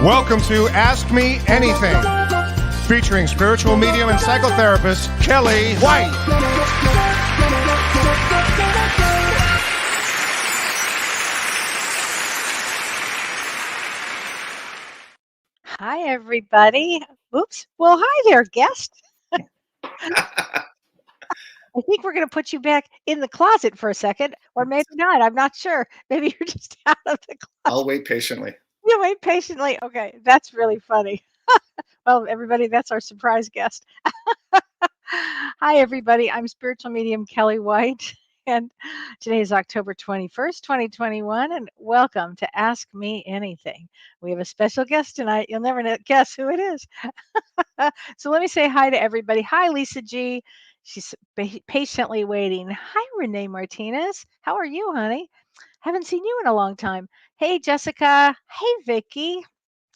Welcome to Ask Me Anything, featuring spiritual medium and psychotherapist Kellee White. Hi, everybody. Oops. Well, hi there, guest. I think we're going to put you back in the closet for a second, or maybe not. I'm not sure. Maybe you're just out of the closet. I'll wait patiently. You wait patiently. Okay, that's really funny. Well, everybody, that's our surprise guest. Hi, everybody. I'm spiritual medium Kellee White, and today is October 21st, 2021, and welcome to Ask Me Anything. We have a special guest tonight. You'll never guess who it is. So let me say hi to everybody. Hi, Lisa G. She's patiently waiting. Hi, Renee Martinez. How are you, honey? Haven't seen you in a long time. Hey, Jessica. Hey, Vicky.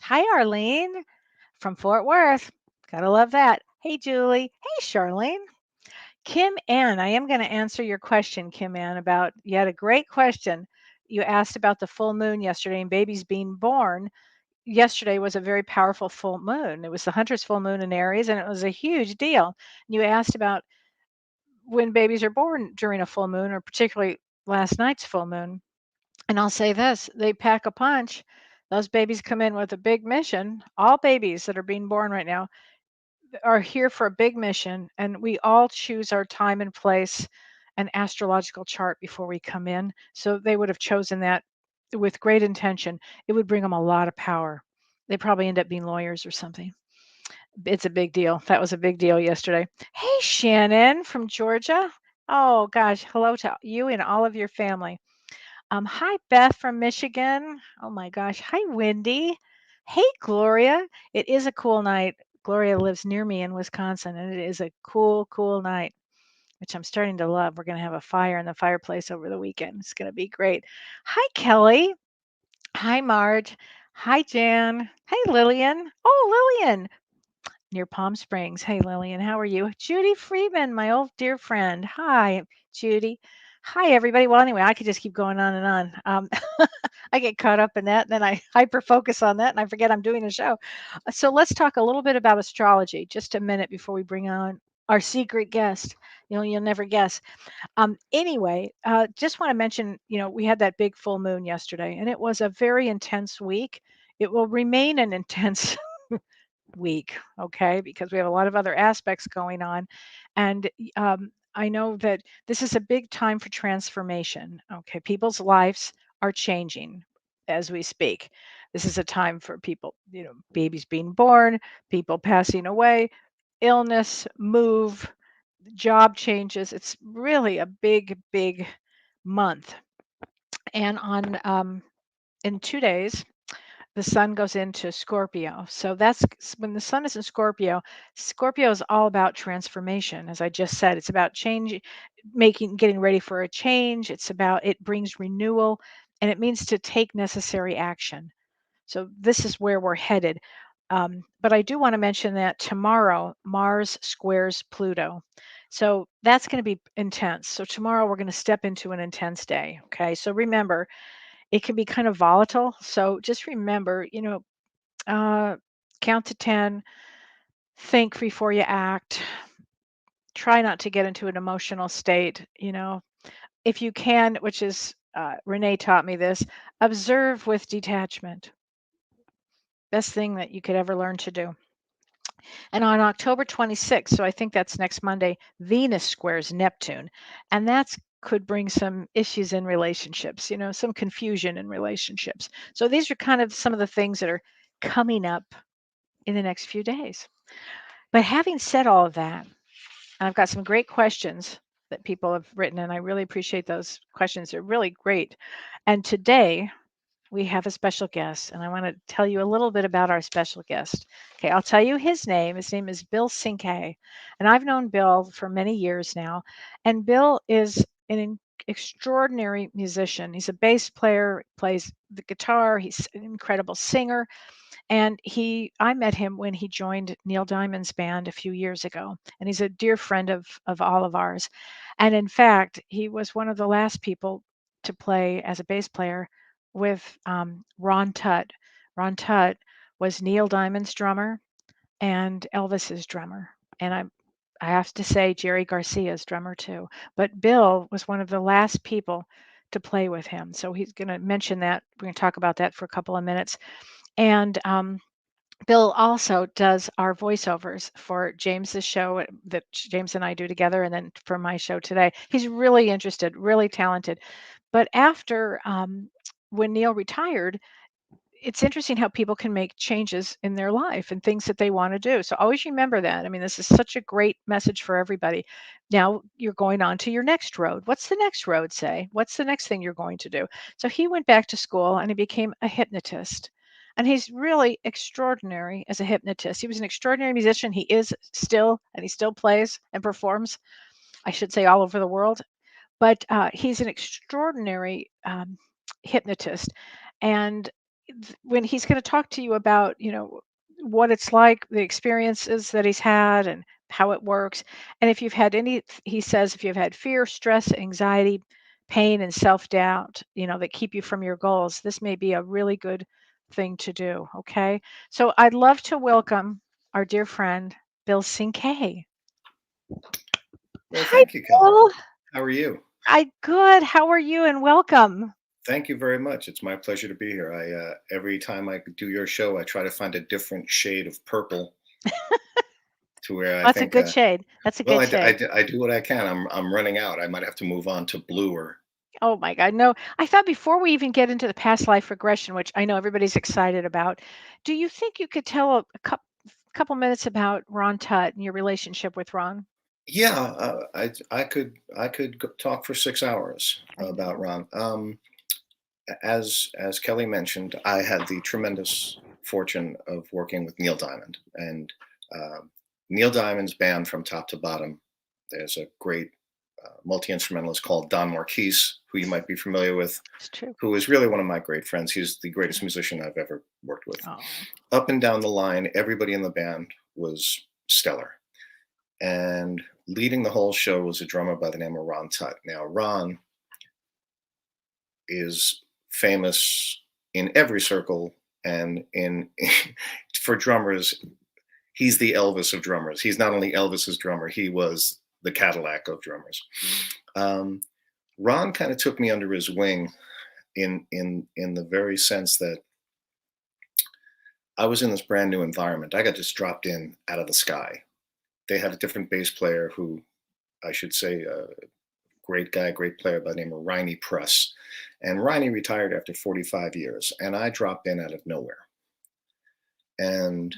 Hi, Arlene from Fort Worth. Gotta love that. Hey, Julie. Hey, Charlene. Kim Ann, I am going to answer your question, Kim Ann, about you had a great question. You asked about the full moon yesterday and babies being born. Yesterday was a very powerful full moon. It was the Hunter's full moon in Aries, and it was a huge deal. You asked about when babies are born during a full moon, or particularly last night's full moon. And I'll say this, they pack a punch. Those babies come in with a big mission. All babies that are being born right now are here for a big mission, and we all choose our time and place and astrological chart before we come in. So they would have chosen that with great intention. It would bring them a lot of power. They probably end up being lawyers or something. It's a big deal. That was a big deal yesterday. Hey, Shannon from Georgia. Oh gosh, hello to you and all of your family. Hi, Beth from Michigan. Oh my gosh. Hi, Wendy. Hey, Gloria. It is a cool night. Gloria lives near me in Wisconsin, and it is a cool, cool night, which I'm starting to love. We're going to have a fire in the fireplace over the weekend. It's going to be great. Hi, Kelly. Hi, Marge. Hi, Jan. Hey, Lillian. Oh, Lillian near Palm Springs. Hey, Lillian, how are you? Judy Friedman, my old dear friend. Hi, Judy. Hi, everybody. Well, anyway, I could just keep going on and on. I get caught up in that, and then I hyper focus on that, and I forget I'm doing a show. So let's talk a little bit about astrology. Just a minute before we bring on our secret guest. You'll never guess. Anyway, just want to mention, we had that big full moon yesterday, and it was a very intense week. It will remain an intense week, okay, because we have a lot of other aspects going on. And I know that this is a big time for transformation. Okay, people's lives are changing as we speak. This is a time for people, babies being born, people passing away, illness, move, job changes. It's really a big, big month. And on in 2 days, the sun goes into Scorpio. So that's when the sun is in Scorpio. Scorpio is all about transformation. As I just said, it's about change, getting ready for a change. It brings renewal, and it means to take necessary action. So this is where we're headed. But I do want to mention that tomorrow, Mars squares Pluto. So that's going to be intense. So tomorrow we're going to step into an intense day. Okay. So remember, it can be kind of volatile. So just remember, count to 10, think before you act, try not to get into an emotional state. If you can, which is, Renee taught me this, observe with detachment. Best thing that you could ever learn to do. And on October 26th, so I think that's next Monday, Venus squares Neptune. And that's could bring some issues in relationships, some confusion in relationships. So these are kind of some of the things that are coming up in the next few days. But having said all of that, I've got some great questions that people have written, and I really appreciate those questions. They're really great. And today we have a special guest, and I want to tell you a little bit about our special guest. Okay, I'll tell you his name. His name is Bill Cinque, and I've known Bill for many years now. And Bill is an extraordinary musician. He's a bass player, plays the guitar. He's an incredible singer. And I met him when he joined Neil Diamond's band a few years ago, and he's a dear friend of all of ours. And in fact, he was one of the last people to play as a bass player with Ron Tutt. Ron Tutt was Neil Diamond's drummer and Elvis's drummer. And I have to say Jerry Garcia's drummer too. But Bill was one of the last people to play with him. So he's going to mention that. We're going to talk about that for a couple of minutes. And Bill also does our voiceovers for James's show that James and I do together, and then for my show today. He's really interested, really talented. But after when Neil retired, it's interesting how people can make changes in their life and things that they want to do. So always remember that. I mean, this is such a great message for everybody. Now you're going on to your next road. What's the next road say? What's the next thing you're going to do? So he went back to school and he became a hypnotist. And he's really extraordinary as a hypnotist. He was an extraordinary musician. He is still, and he still plays and performs, I should say, all over the world. But he's an extraordinary hypnotist. And when he's going to talk to you about, what it's like, the experiences that he's had and how it works. And if you've had any, he says, if you've had fear, stress, anxiety, pain, and self-doubt, that keep you from your goals, this may be a really good thing to do. Okay. So I'd love to welcome our dear friend, Bill Cinque. Well, Hi, thank you, Kelly. Bill. How are you? Good. How are you? And welcome. Thank you very much. It's my pleasure to be here. Every time I do your show, I try to find a different shade of purple to where I That's a think. good shade. That's a Well, good shade. I do what I can. I'm running out. I might have to move on to blue or. Oh my God. No, I thought before we even get into the past life regression, which I know everybody's excited about, do you think you could tell couple minutes about Ron Tutt and your relationship with Ron? Yeah, I could talk for 6 hours I about know. Ron. As Kelly mentioned, I had the tremendous fortune of working with Neil Diamond, and Neil Diamond's band from top to bottom. There's a great multi-instrumentalist called Don Marquise, who you might be familiar with, It's true. who is really one of my great friends. He's the greatest musician I've ever worked with. Oh, Up and down the line, everybody in the band was stellar. And leading the whole show was a drummer by the name of Ron Tutt. Now, Ron is famous in every circle, and for drummers, he's the Elvis of drummers. He's not only Elvis's drummer, he was the Cadillac of drummers. Ron kind of took me under his wing in the very sense that I was in this brand new environment. I got just dropped in out of the sky. They had a different bass player who, I should say, great guy, great player by the name of Riney Press. And Riney retired after 45 years, and I dropped in out of nowhere. And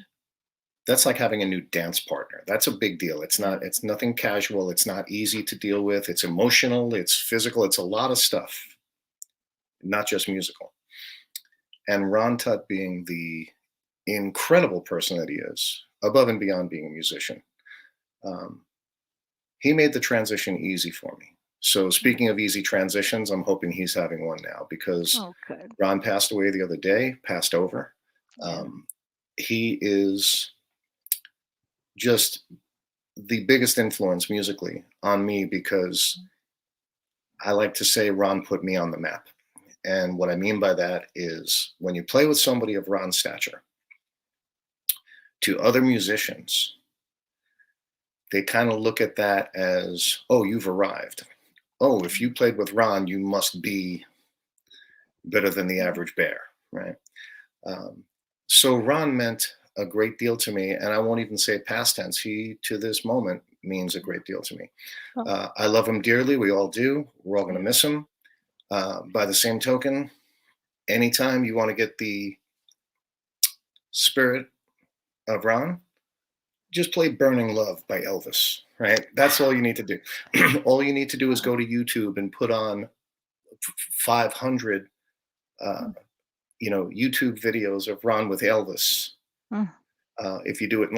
that's like having a new dance partner. That's a big deal. It's nothing casual. It's not easy to deal with. It's emotional, it's physical, it's a lot of stuff, not just musical. And Ron Tutt, being the incredible person that he is, above and beyond being a musician, he made the transition easy for me. So speaking of easy transitions, I'm hoping he's having one now, because good. Ron passed away the other day, passed over. Yeah. He is just the biggest influence musically on me, because I like to say Ron put me on the map. And what I mean by that is, when you play with somebody of Ron's stature, to other musicians, they kind of look at that as, oh, you've arrived. Oh, if you played with Ron, you must be better than the average bear, right? So Ron meant a great deal to me, and I won't even say past tense. He, to this moment, means a great deal to me. I love him dearly. We all do. We're all going to miss him. By the same token, anytime you want to get the spirit of Ron, just play Burning Love by Elvis, right? That's all you need to do. All you need to do is go to YouTube and put on 500 YouTube videos of Ron with Elvis. If you do it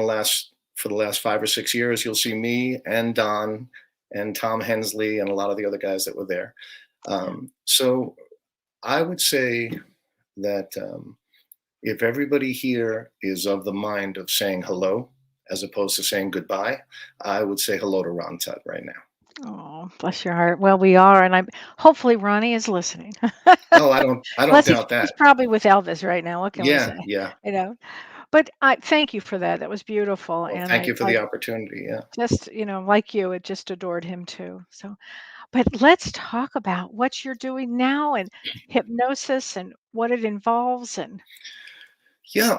for the last 5 or 6 years, you'll see me and Don and Tom Hensley and a lot of the other guys that were there. So I would say that if everybody here is of the mind of saying hello as opposed to saying goodbye, I would say hello to Ron Tutt right now. Oh, bless your heart. Well, we are, and hopefully Ronnie is listening. Oh, I don't doubt that. He's probably with Elvis right now. What can we say? Yeah. But I thank you for that. That was beautiful, Well, and thank I you for the opportunity. Yeah. just, like you, it just adored him too. So, but let's talk about what you're doing now and hypnosis and what it involves and Yeah.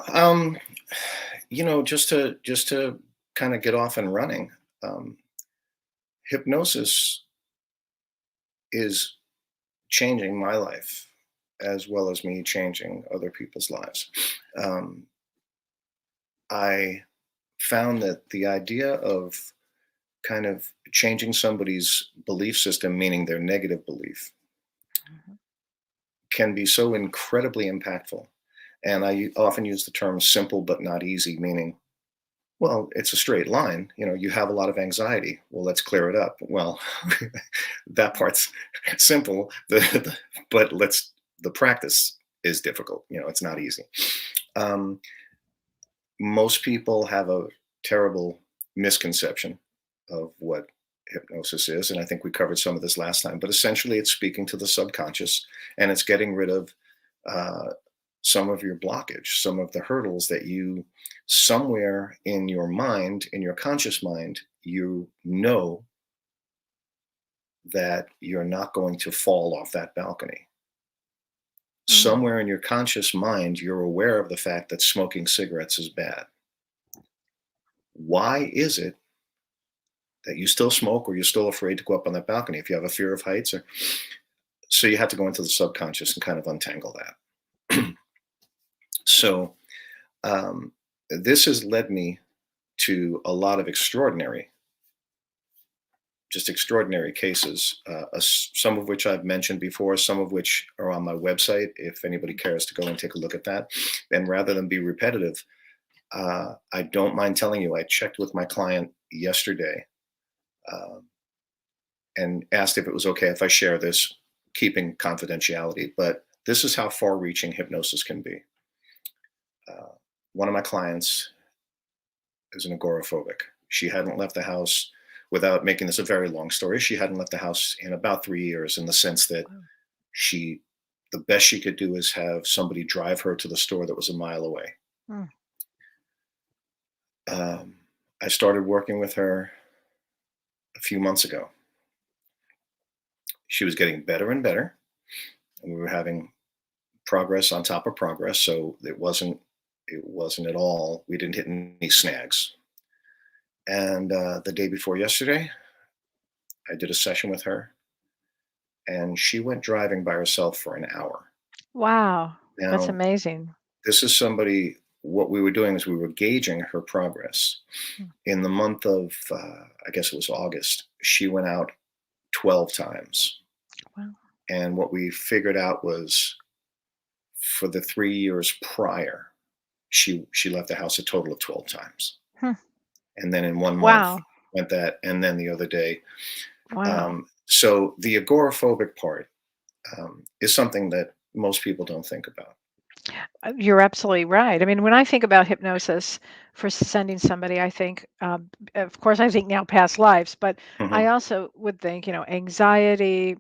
Just to kind of get off and running, um, hypnosis is changing my life as well as me changing other people's lives. Um, I found that the idea of kind of changing somebody's belief system, meaning their negative belief, Mhm. can be so incredibly impactful. And often use the term simple but not easy, meaning, well, it's a straight line. You have a lot of anxiety. Well, let's clear it up. Well, that part's simple, but the practice is difficult. It's not easy. Um, Most people have a terrible misconception of what hypnosis is. And I think we covered some of this last time, but essentially it's speaking to the subconscious, and it's getting rid of uh, some of your blockage, some of the hurdles that you, somewhere in your mind, in your conscious mind, that you're not going to fall off that balcony. Mm. Somewhere in your conscious mind, you're aware of the fact that smoking cigarettes is bad. Why is it that you still smoke, or you're still afraid to go up on that balcony? If you have a fear of heights, or so, you have to go into the subconscious and kind of untangle that. So this has led me to a lot of just extraordinary cases, some of which I've mentioned before, some of which are on my website if anybody cares to go and take a look at that. And rather than be repetitive, I don't mind telling you, I checked with my client yesterday, uh, and asked if it was okay if I share this, keeping confidentiality. But this is how far reaching hypnosis can be. Uh, One of my clients is an agoraphobic. She hadn't left the house, without making this a very long story, she hadn't left the house in about 3 years, in the sense that Wow. she, the best she could do is have somebody drive her to the store that was a mile away. Mm. Um, I started working with her a few months ago. She was getting better and better, and we were having progress on top of progress. So it wasn't at all. We didn't hit any snags. And the day before yesterday, I did a session with her, and she went driving by herself for an hour. Wow, that's Now, amazing. this is somebody. What we were doing is we were gauging her progress. Mm. In the month of, I guess it was August, she went out 12 times. Wow. And what we figured out was, for the 3 years prior, she left the house a total of 12 times. Hmm. And then in one month Wow. went that, and then the other day. Wow. So the agoraphobic part is something that most people don't think about. You're absolutely right. I mean, when I think about hypnosis for sending somebody, I think, of course, I think now past lives, but I Mhm. also would think, anxiety,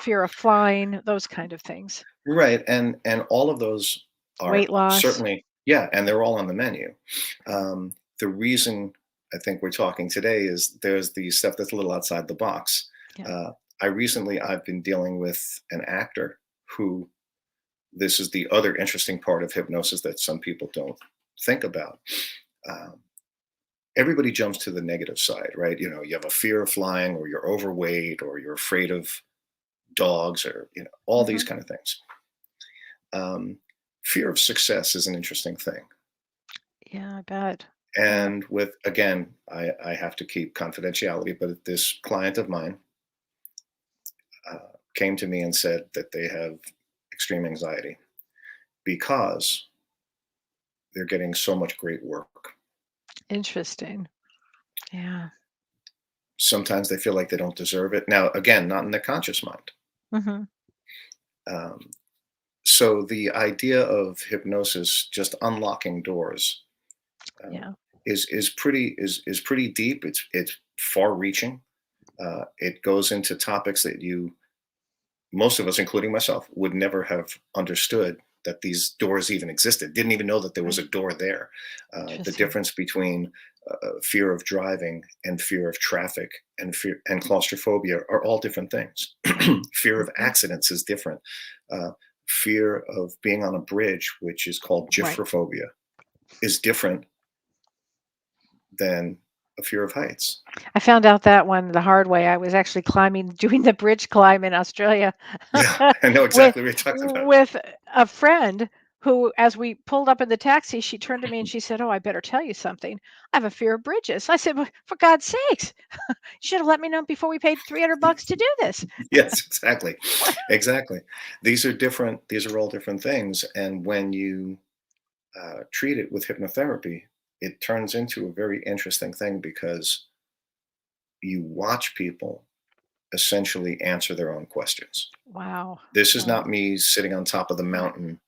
fear of flying, those kind of things, Right, and all of those weight are loss. certainly, yeah, and they're all on the menu. The reason I think we're talking today is there's the stuff that's a little outside the box. Yeah. Uh, I've been dealing with an actor who, this is the other interesting part of hypnosis that some people don't think about. Um, Everybody jumps to the negative side, right? You have a fear of flying, or you're overweight, or you're afraid of dogs, or all these Hmm. kind of things. Um, Fear of success is an interesting thing. Yeah, I bet. Yeah. And with, again, I have to keep confidentiality, but this client of mine came to me and said that they have extreme anxiety because they're getting so much great work. Interesting. Yeah. Sometimes they feel like they don't deserve it. Now, again, not in their conscious mind. Hmm. Um, so the idea of hypnosis just unlocking doors, um, Yeah. is pretty deep. It's far reaching. It goes into topics that most of us, including myself, would never have understood that these doors even existed, didn't even know that there was Right. a door there. The Interesting. difference between fear of driving and fear of traffic and fear and claustrophobia are all different things. Right. Fear of Mhm. accidents is different. Uh, Fear of being on a bridge, which is called Right. gyphrophobia, is different than a fear of heights. I found out that one the hard way. I was actually doing the bridge climb in Australia Yeah, I know with exactly what you're talking about. with a friend who, as we pulled up in the taxi, she turned to me and she said, "Oh, I better tell you something. I have a fear of bridges." I said, "Well, for God's sakes, you should have let me know before we paid $300 to do this." Yes, exactly. Exactly. These are different, these are all different things. And when you treat it with hypnotherapy, it turns into a very interesting thing because you watch people essentially answer their own questions. Wow. This is Wow. not me sitting on top of the Right. mountain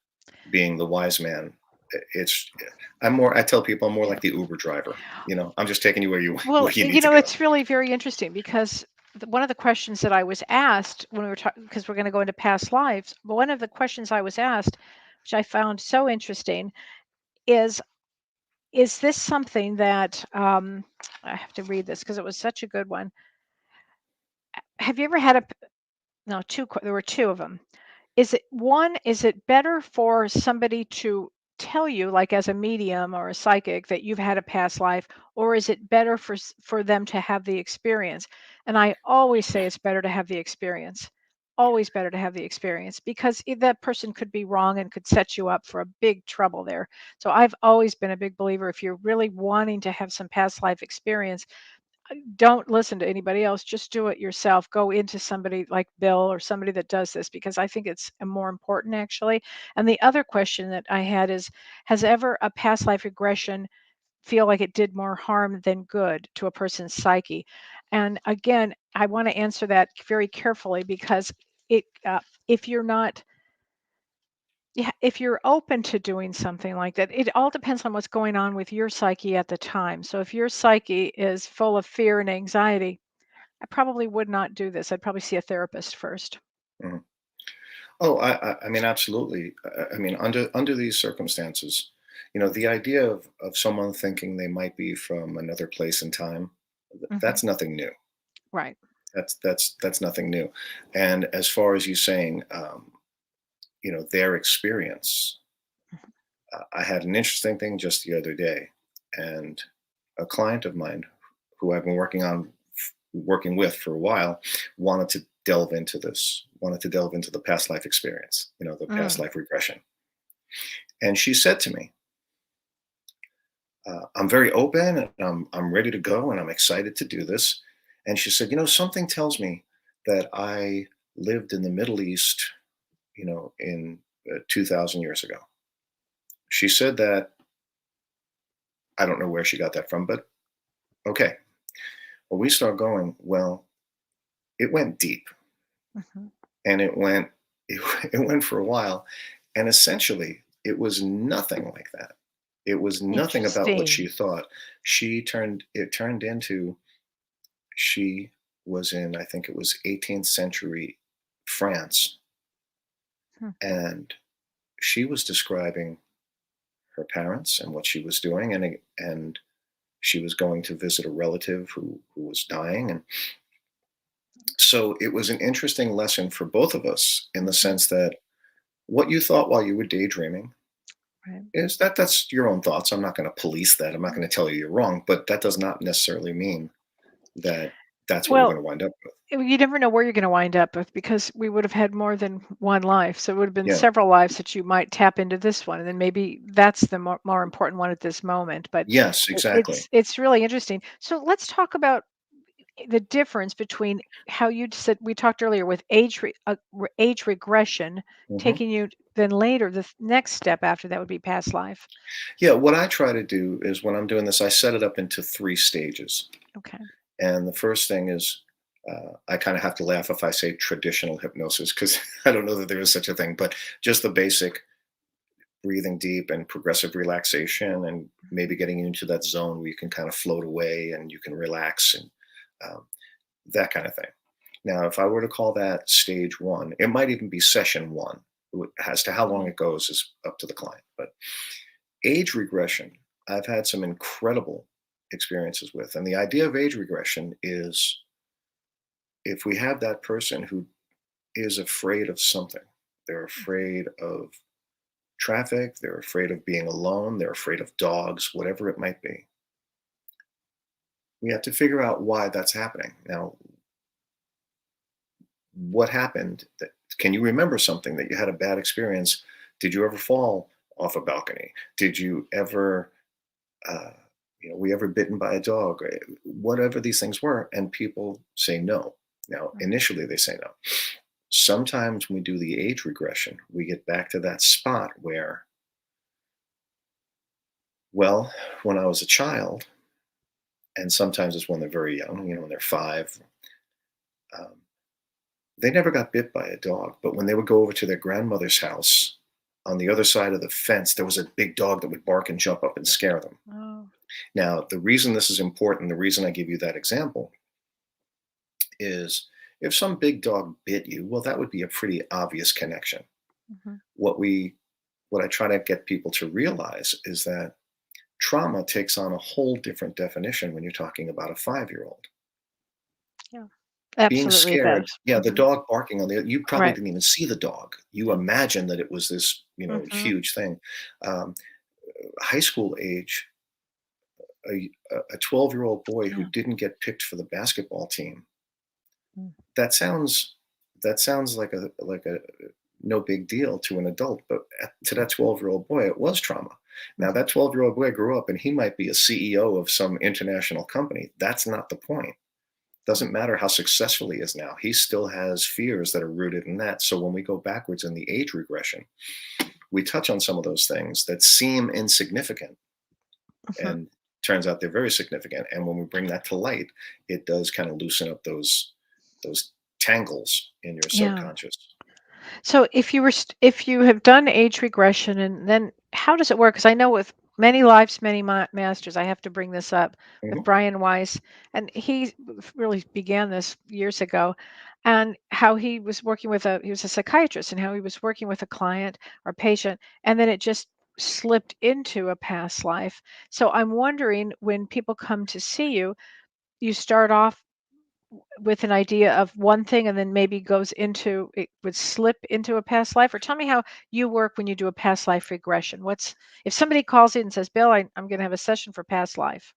being the wise man. It's I'm more I tell people I'm more Yeah. like the Uber driver. I'm just taking you where you Well, where you need to go. it's really very interesting because one of the questions that I was asked when we were talking, because we're going to go into past lives, but one of the questions I was asked, which I found so interesting, is is this something that I have to read this because it was such a good one. Have you ever had no, there were two of them. Is it better for somebody to tell you, like as a medium or a psychic, that you've had a past life, or is it better for them to have the experience? And I always say it's better to have the experience. Always better to have the experience because that person could be wrong and could set you up for a big trouble there. So I've always been a big believer if you're really wanting to have some past life experience, don't listen to anybody else. Just do it yourself. Go into somebody like Bill or somebody that does this because I think it's more important actually. And the other question that I had is, has ever a past life regression feel like it did more harm than good to a person's psyche? And again, I want to answer that very carefully because if you're not, yeah, if you're open to doing something like that, it all depends on what's going on with your psyche at the time. So if your psyche is full of fear and anxiety, I probably would not do this. I'd probably see a therapist first. Mhm. Oh, I mean, absolutely. I mean, under these circumstances, the idea of someone thinking they might be from another place and time, Mhm. that's nothing new. Right. That's nothing new. And as far as you saying, their experience, Mhm. I had an interesting thing just the other day, and a client of mine who I've been working with for a while wanted to delve into this, wanted to delve into the past life experience, the past Mm. life regression. And she said to me, I'm very open and I'm ready to go and I'm excited to do this. And she said, something tells me that I lived in the Middle East, in 2,000 years ago. She said that, I don't know where she got that from, but okay. Well, we start going, well, it went deep Mhm. and it, it went for a while. And essentially, it was nothing like that. It was nothing about what Interesting. she thought. It turned into, she was in, I think it was 18th century France. Hmm. And she was describing her parents and what she was doing. And she was going to visit a relative who was dying. And so it was an interesting lesson for both of us in the Mhm. sense that what you thought while you were daydreaming Right. is that's your own thoughts. I'm not going to police that. I'm not Mhm. going to tell you you're wrong, but that does not necessarily mean that that's what you're Well, going to wind up with. you never know where you're going to wind up with because we would have had more than one life. So it would have been Yeah. several lives that you might tap into this one, and then maybe that's the more important one at this moment. But Yes, exactly. it's really interesting. So let's talk about the difference between how you said we talked earlier with age regression Hmm. taking you then later next step after that would be past life. Yeah. What I try to do is when I'm doing this, I set it up into three stages. Okay. And the first thing is, I kind of have to laugh if I say traditional hypnosis because I don't know that there is such a thing, but just the basic breathing deep and progressive relaxation and maybe getting you into that zone where you can kind of float away and you can relax and um, that kind of thing. Now, if I were to call that stage one, it might even be session one. As to how long it goes is up to the client. But age regression, I've had some incredible experiences with. And the idea of age regression is if we have that person who is afraid of something, they're afraid of traffic, they're afraid of being alone, they're afraid of dogs, whatever it might be. We have to figure out why that's happening. Now, what happened? Can you remember something that you had a bad experience? Did you ever fall off a balcony? Did you ever, uh, were you ever bitten by a dog? Whatever these things were, and people say no. Now, initially they say no. Sometimes when we do the age regression, we get back to that spot where, well, when I was a child, and sometimes it's when they're very young, when they're 5, um, they never got bit by a dog. But when they would go over to their grandmother's house, on the other side of the fence, there was a big dog that would bark and jump up and scare them. Oh. Now, the reason this is important, the reason I give you that example is if some big dog bit you, well, that would be a pretty obvious connection. Mhm. What I try to get people to realize is that trauma takes on a whole different definition when you're talking about a 5-year-old. Yeah. Being Absolutely it scared, does. yeah, the Mhm. dog barking you probably Right. didn't even see the dog. You imagine that it was this, Mhm. huge thing. Um, High school age, a 12-year-old boy who Yeah. didn't get picked for the basketball team. Mm. That sounds like a no big deal to an adult, but to that 12-year-old boy, it was trauma. Now, Mhm. that 12-year-old boy grew up and he might be a CEO of some international company. That's not the point. Doesn't matter how successful he is now. He still has fears that are rooted in that. So when we go backwards in the age regression, we touch on some of those things that seem insignificant Mhm. and turns out they're very significant. And when we bring that to light, it does kind of loosen up those tangles in your Yeah. subconscious. So if you have done age regression, and then how does it work? Because I know with many lives, many masters, I have to bring this up with Mhm. Brian Weiss, and he really began this years ago, and how he was a psychiatrist, and how he was working with a client or patient, and then it just slipped into a past life. So I'm wondering, when people come to see you, you start off with an idea of one thing, and then maybe it would slip into a past life? Or tell me how you work when you do a past life regression. What's If somebody calls in and says, Bill, I'm going to have a session for past life?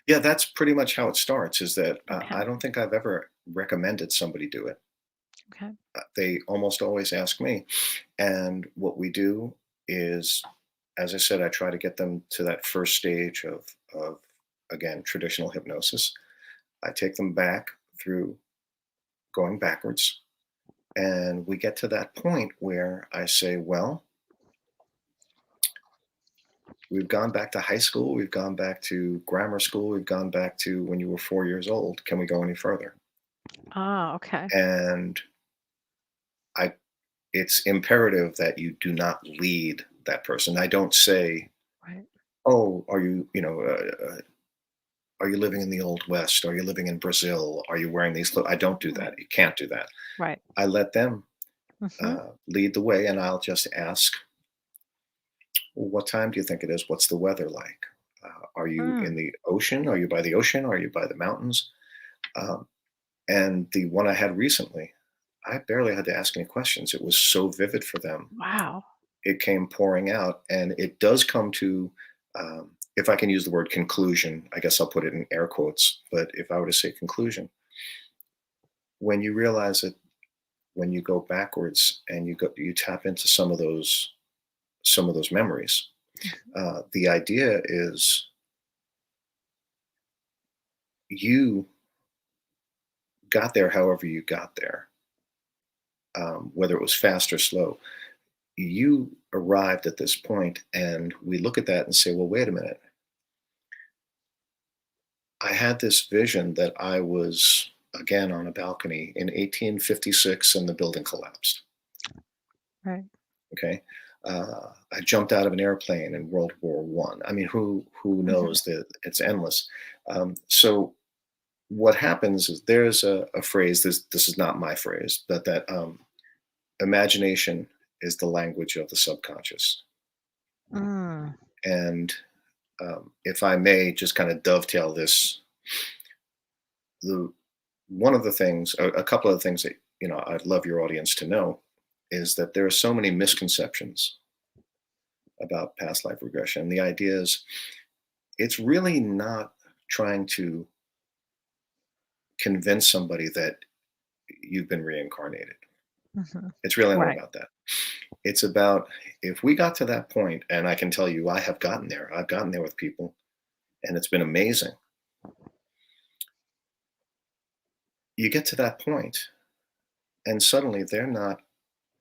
Yeah, that's pretty much how it starts. Is that Okay. I don't think I've ever recommended somebody do it. Okay. They almost always ask me, and what we do is, as I said, I try to get them to that first stage of again traditional hypnosis. I take them back through going backwards, and we get to that point where I say, well, we've gone back to high school, we've gone back to grammar school, we've gone back to when you were 4 years old. Can we go any further? Ah, okay. And I, it's imperative that you do not lead that person. I don't say, Right. "Oh, are you living in the old west? Are you living in Brazil? Are you wearing these clothes?" I don't do Right. that. You can't do that. Right. I let them Mm-hmm. lead the way, and I'll just ask, "Well, what time do you think it is? What's the weather like? Are you in Mm. the ocean? Are you by the ocean? Are you by the mountains?" Um, and the one I had recently, I barely had to ask any questions. It was so vivid for them. Wow. It came pouring out, and it does come to, if I can use the word conclusion, I guess I'll put it in air quotes. But if I were to say conclusion, when you realize that when you go backwards and you tap into some of those memories, the idea is you got there however you got there, whether it was fast or slow. You arrived at this point, and we look at that and say, well, wait a minute. I had this vision that I was again on a balcony in 1856 and the building collapsed. Right. Okay. I jumped out of an airplane in World War One. I mean, who Mm-hmm. knows that it's endless. So what happens is there's a phrase. This is not my phrase, but that imagination is the language of the subconscious. Mm. And if I may just kind of dovetail this, the one of the things, a couple of the things that I'd love your audience to know is that there are so many misconceptions about past life regression. The idea is it's really not trying to convince somebody that you've been reincarnated. Hmm. It's really not Right. about that. It's about, if we got to that point, and I can tell you I have gotten there. I've gotten there with people, and it's been amazing. You get to that point, and suddenly they're not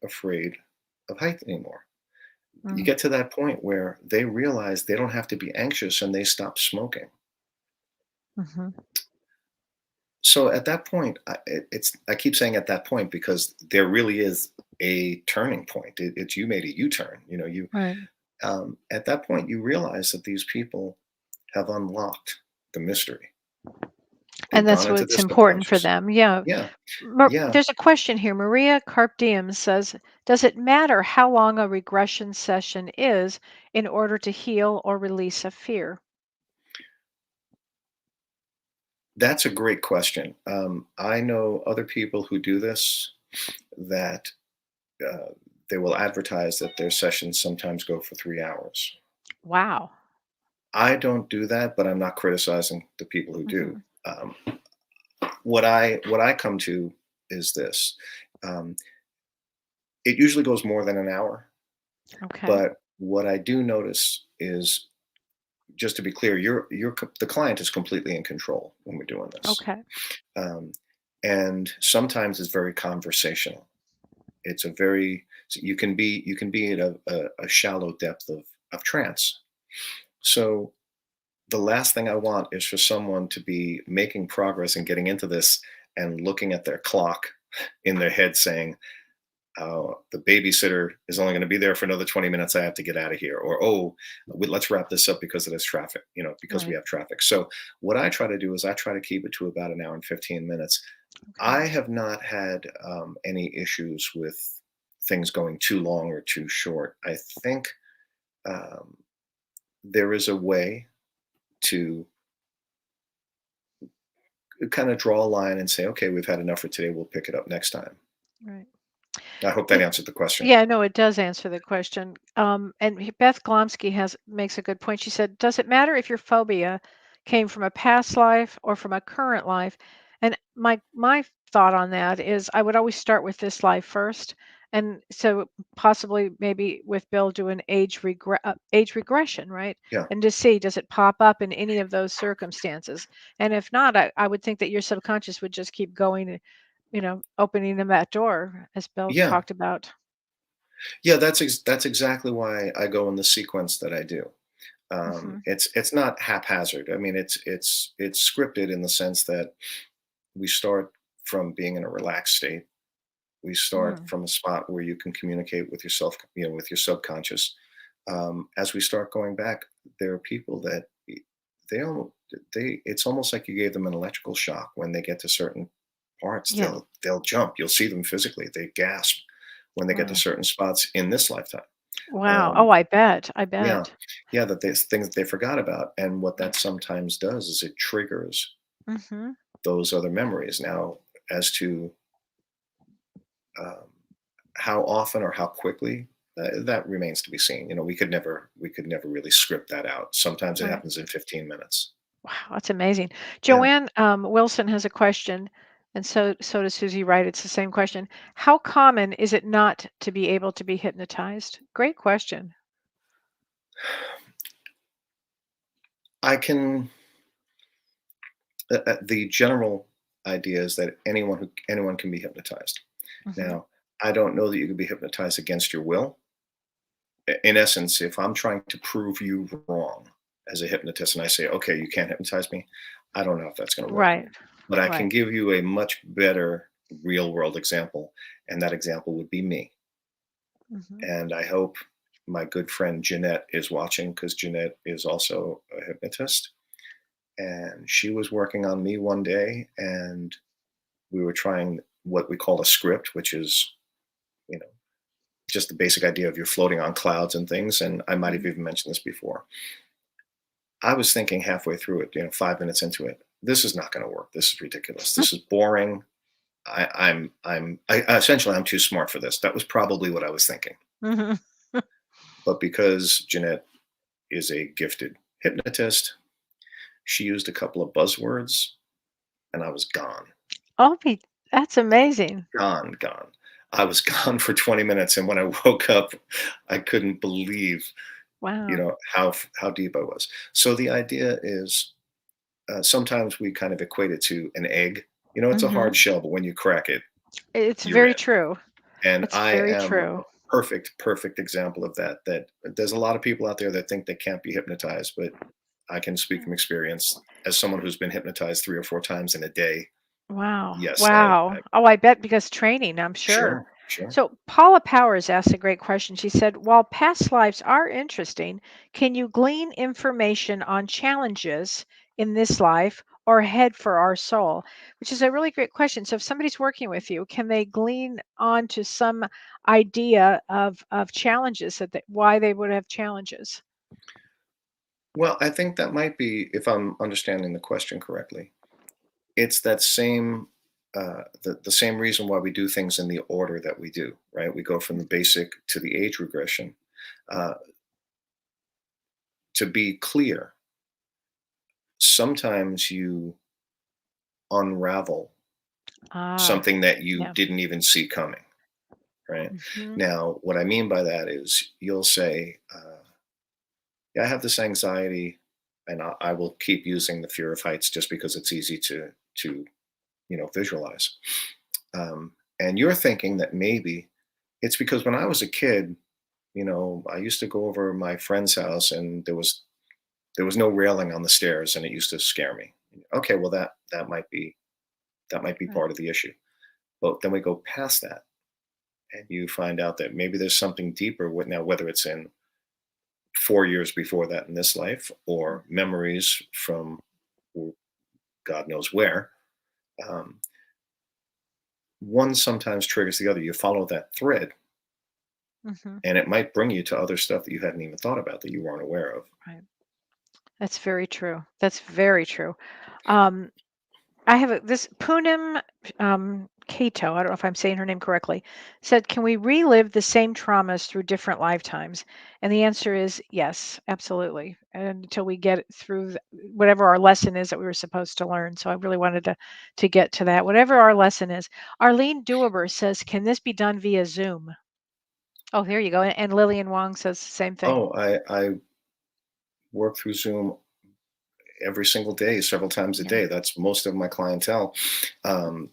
afraid of height anymore. You Mm. get to that point where they realize they don't have to be anxious, and they stop smoking. Hmm. So at that point, I keep saying at that point because there really is a turning point. It's you made a U-turn. Right. At that point you realize that these people have unlocked the mystery. And They've that's gone into what's their important for subconscious. them. Yeah. Yeah, yeah. There's a question here. Maria Carp Diem says, does it matter how long a regression session is in order to heal or release a fear? That's a great question. I know other people who do this that uh, they will advertise that their sessions sometimes go for 3 hours. Wow. I don't do that, but I'm not criticizing the people who do. Hmm. Um, what I come to is this: um, it usually goes more than an hour, Okay. but what I do notice is, just to be clear, the client is completely in control when we're doing this, Okay. um, and sometimes it's very conversational. It's a very so you can be at a shallow depth of trance. So the last thing I want is for someone to be making progress and getting into this and looking at their clock in their head saying, the babysitter is only going to be there for another 20 minutes. I have to get out of here. Or, oh, let's wrap this up because of this traffic, because we Right. have traffic. So what I try to do is I try to keep it to about an hour and 15 minutes. Okay. I have not had any issues with things going too long or too short. I think um, there is a way to kind of draw a line and say, okay, we've had enough for today. We'll pick it up next time. Right. I hope that answered the question. Yeah, no, it does answer the question. And Beth Glomsky makes a good point. She said, "Does it matter if your phobia came from a past life or from a current life?" And my thought on that is, I would always start with this life first, and so possibly maybe with Bill do an age regression, right? Yeah. And to see, does it pop up in any of those circumstances? And if not, I would think that your subconscious would just keep going, opening them that door, as Bill Yeah. talked about. Yeah. That's exactly why I go in the sequence that I do. Mhm. It's not haphazard. I mean, it's scripted in the sense that we start from being in a relaxed state. We start Mm. from a spot where you can communicate with yourself, with your subconscious. As we start going back, there are people that they don't, they it's almost like you gave them an electrical shock. When they get to certain parts, Yeah. they'll jump. You'll see them physically. They gasp when they get to Wow. certain spots in this lifetime. Wow. Um, Oh, I bet. I yeah, bet. yeah, that there's things that they forgot about, and what that sometimes does is it triggers Mhm. those other memories. Now, as to um, how often or how quickly, that remains to be seen. We could never really script that out. Sometimes it Right. happens in 15 minutes. Wow, that's amazing. Yeah. Joanne Wilson has a question, and so does Susie Wright. It's the same question. How common is it not to be able to be hypnotized? Great question. I can. The general idea is that anyone can be hypnotized. Hmm. Now, I don't know that you can be hypnotized against your will. In essence, if I'm trying to prove you wrong as a hypnotist and I say, okay, you can't hypnotize me, I don't know if that's going to work. Right. But I can Right. give you a much better real world example. And that example would be me. Hmm. And I hope my good friend Jeanette is watching, because Jeanette is also a hypnotist. And she was working on me one day, and we were trying what we call a script, which is, you know, just the basic idea of you're floating on clouds and things. And I might have even mentioned this before. I was thinking halfway through it, 5 minutes into it, this is not going to work. This is ridiculous. This is boring. Essentially, I'm too smart for this. That was probably what I was thinking. Mhm. But because Jeanette is a gifted hypnotist, she used a couple of buzzwords and I was gone, Oh, that's amazing. gone. I was gone for 20 minutes. And when I woke up, I couldn't believe, Wow. how deep I was. So the idea is sometimes we kind of equate it to an egg. It's a Mhm. hard shell, but when you crack it, It's you're very in. true. And It's I very am a true. perfect example of that. That there's a lot of people out there that think they can't be hypnotized, but I can speak from experience as someone who's been hypnotized 3 or 4 times in a day. Wow. Yes, Wow. Oh, I bet because training, I'm sure. sure. So Paula Powers asked a great question. She said, while past lives are interesting, can you glean information on challenges in this life or head for our soul? Which is a really great question. So if somebody's working with you, can they glean onto some idea of challenges why they would have challenges? Well, I think that might be, if I'm understanding the question correctly, it's that same the same reason why we do things in the order that we do, right? We go from the basic to the age regression. Uh, to be clear, sometimes you unravel Ah, something that you yeah. didn't even see coming, right? Hmm. Now, what I mean by that is you'll say, yeah, I have this anxiety, and I will keep using the fear of heights just because it's easy to visualize. And you're thinking that maybe it's because when I was a kid, I used to go over my friend's house, and there was no railing on the stairs, and it used to scare me. Okay, well that might be Right. part of the issue. But then we go past that, and you find out that maybe there's something deeper. Now, whether it's in 4 years before that in this life, or memories from God knows where, um, one sometimes triggers the other. You follow that thread, Hmm. and it might bring you to other stuff that you hadn't even thought about that you weren't aware of. Right. That's very true. That's very true. Um, I have this Poonam Kato, I don't know if I'm saying her name correctly, said, can we relive the same traumas through different lifetimes? And the answer is yes, absolutely. And until we get it through whatever our lesson is that we were supposed to learn. So I really wanted to get to that, whatever our lesson is. Arlene Dueber says, can this be done via Zoom? Oh, there you go. And Lillian Wong says the same thing. Oh, I work through Zoom every single day, several times a Yeah. day. That's most of my clientele. Um,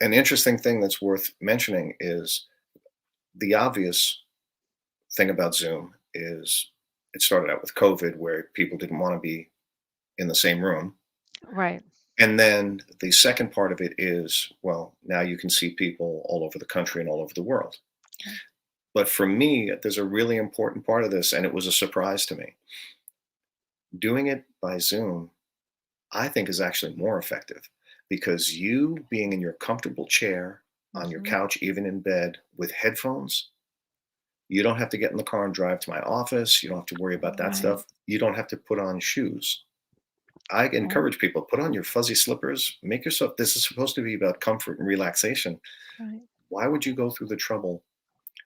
an interesting thing that's worth mentioning is the obvious thing about Zoom is it started out with COVID, where people didn't want to be in the same room. Right. And then the second part of it is, well, now you can see people all over the country and all over the world. Yeah. But for me, there's a really important part of this, and it was a surprise to me. Doing it by Zoom, I think, is actually more effective, because you being in your comfortable chair, on your Hmm. couch, even in bed with headphones, you don't have to get in the car and drive to my office. You don't have to worry about that Right. stuff. You don't have to put on shoes. I Right. encourage people, put on your fuzzy slippers, make yourself, this is supposed to be about comfort and relaxation. Right. Why would you go through the trouble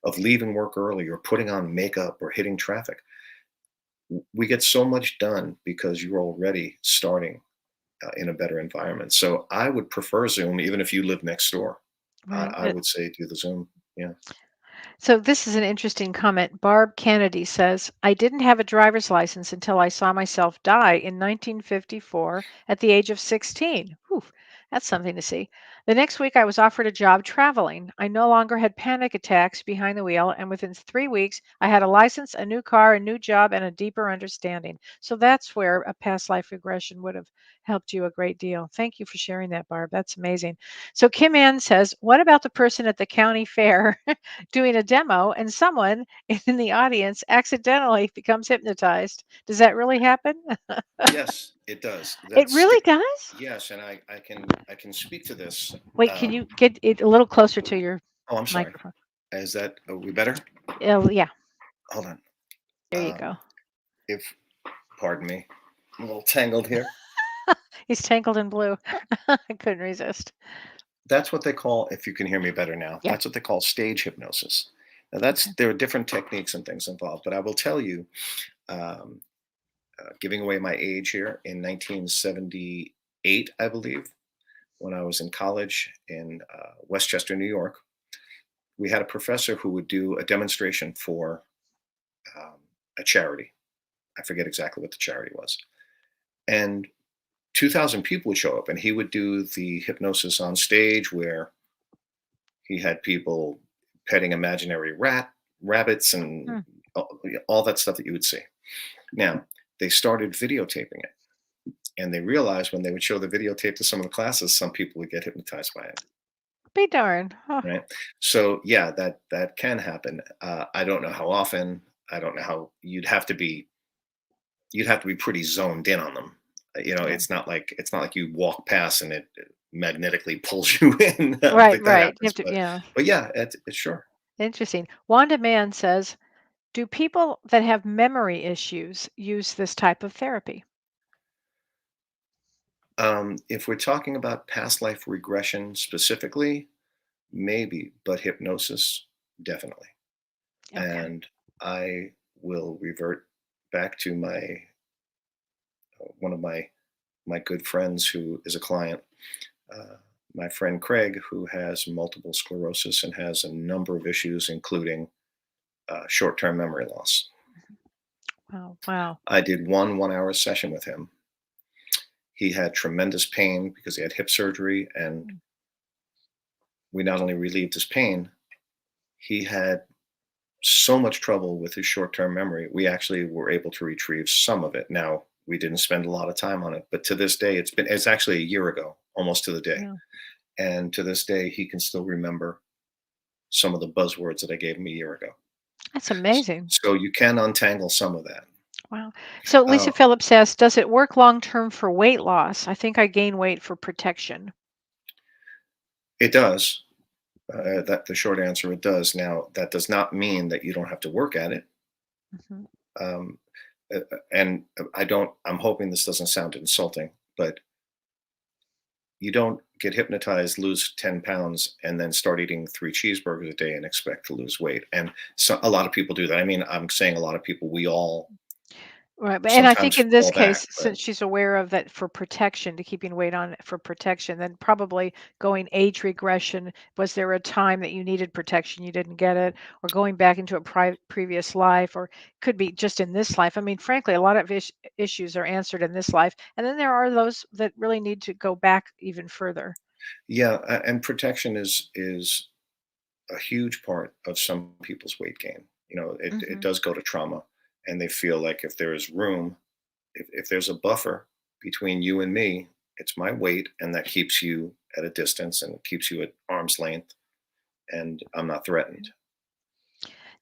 of leaving work early or putting on makeup or hitting traffic? We get so much done because you're already starting in a better environment. So I would prefer Zoom, even if you live next door. Right. I would say do the Zoom. Yeah. So this is an interesting comment. Barb Kennedy says, I didn't have a driver's license until I saw myself die in 1954 at the age of 16. Whew, that's something to see. The next week, I was offered a job traveling. I no longer had panic attacks behind the wheel, and within 3 weeks, I had a license, a new car, a new job, and a deeper understanding. So that's where a past life regression would have helped you a great deal. Thank you for sharing that, Barb. That's amazing. So Kim Ann says, what about the person at the county fair doing a demo and someone in the audience accidentally becomes hypnotized? Does that really happen? Yes, it does. It That's really does? yes, and I can speak to this. Wait, can you get it a little closer to your Oh, I'm sorry. microphone? Are we better? Oh, yeah, Hold on. there you go. If, pardon me, I'm a little tangled here. He's tangled in blue. I couldn't resist. That's what they call, if you can hear me better now, Yeah. that's what they call stage hypnosis. Now, Okay. there are different techniques and things involved, but I will tell you, um, giving away my age here, in 1978, I believe, when I was in college in Westchester, New York, we had a professor who would do a demonstration for um, a charity. I forget exactly what the charity was. And 2,000 people would show up, and he would do the hypnosis on stage where he had people petting imaginary rabbits, and Hmm. all that stuff that you would see. Now, they started videotaping it, and they realized when they would show the videotape to some of the classes, some people would get hypnotized by it. Be darned. Huh. Right. So yeah, that can happen. I don't know how often. I don't know how. You'd have to be pretty zoned in on them. Yeah. It's not like you walk past and it magnetically pulls you in. I don't Right, think that right. You have happens, to, but yeah. yeah, it's sure. Interesting. Wanda Mann says, do people that have memory issues use this type of therapy? If we're talking about past life regression specifically, maybe, but hypnosis, definitely. Okay. And I will revert back to my one of my good friends who is a client, uh, my friend Craig, who has multiple sclerosis and has a number of issues, including short-term memory loss. Wow. Wow. I did one-hour session with him. He had tremendous pain because he had hip surgery, and Mm. we not only relieved his pain, he had so much trouble with his short-term memory. We actually were able to retrieve some of it. Now, we didn't spend a lot of time on it, but to this day, it's actually a year ago, almost to the day. Yeah. And to this day, he can still remember some of the buzzwords that I gave him a year ago. That's amazing. So you can untangle some of that. Wow. So Uh, Lisa Phillips says, does it work long term for weight loss? I think I gain weight for protection. it does. That the short answer, it does. Now, that does not mean that you don't have to work at it. Mhm. Um, and I don't. I'm hoping this doesn't sound insulting, but you don't get hypnotized, lose 10 pounds, and then start eating 3 cheeseburgers a day and expect to lose weight. And so a lot of people do that. I mean, I'm saying a lot of people. We all Right, and I think sometimes in this fall back, case, but since she's aware of that for protection, to keeping weight on for protection, then probably going age regression. Was there a time that you needed protection, you didn't get it, or going back into a previous life, or could be just in this life? I mean, frankly, a lot of issues are answered in this life, and then there are those that really need to go back even further. yeah, and protection is a huge part of some people's weight gain. It Hmm. does go to trauma, and they feel like if there is room, if there's a buffer between you and me, it's my weight, and that keeps you at a distance and keeps you at arm's length, and I'm not threatened.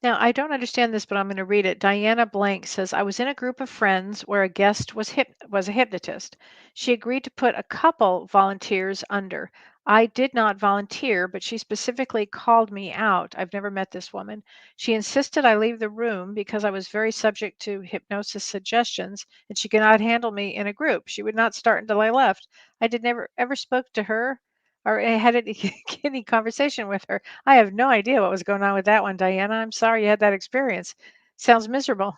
Now, I don't understand this, but I'm going to read it. Diana Blank says, I was in a group of friends where a guest was a hypnotist. She agreed to put a couple volunteers under. I did not volunteer, but she specifically called me out. I've never met this woman. She insisted I leave the room because I was very subject to hypnosis suggestions and she could not handle me in a group. She would not start until I left. I did never ever spoke to her or had any, any conversation with her. I have no idea what was going on with that one, Diana. I'm sorry you had that experience. Sounds miserable.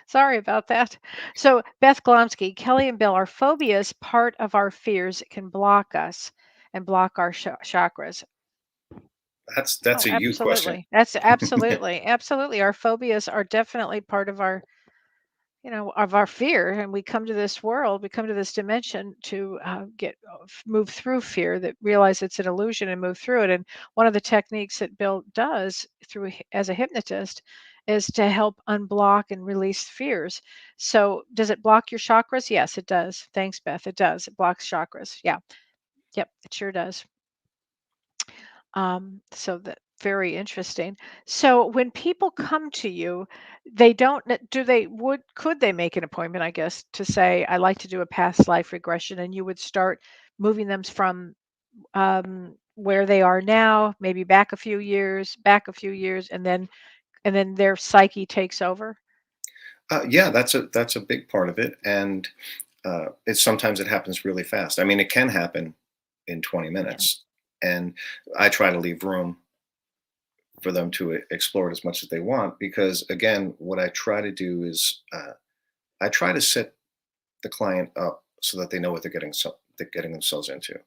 Sorry about that. So, Beth Glomsky, Kelly and Bill, our phobias, part of our fears, can block us and block our chakras. That's Oh, a you question. absolutely. That's absolutely, absolutely. Our phobias are definitely part of our, of our fear. And we come to this world, we come to this dimension to move through fear, that realize it's an illusion and move through it. And one of the techniques that Bill does as a hypnotist is to help unblock and release fears. So, does it block your chakras? Yes, it does. Thanks, Beth. It does. It blocks chakras. Yeah. Yep. It sure does. So that very interesting. So when people come to you, they don't do they would could they make an appointment, I guess, to say, I like to do a past life regression, and you would start moving them from where they are now, maybe back a few years, and then their psyche takes over? Yeah, that's a big part of it, and it's sometimes it happens really fast. I mean, it can happen in 20 Yeah. minutes, and I try to leave room for them to explore it as much as they want, because again, what I try to do is I try to set the client up so that they know what they're getting themselves into.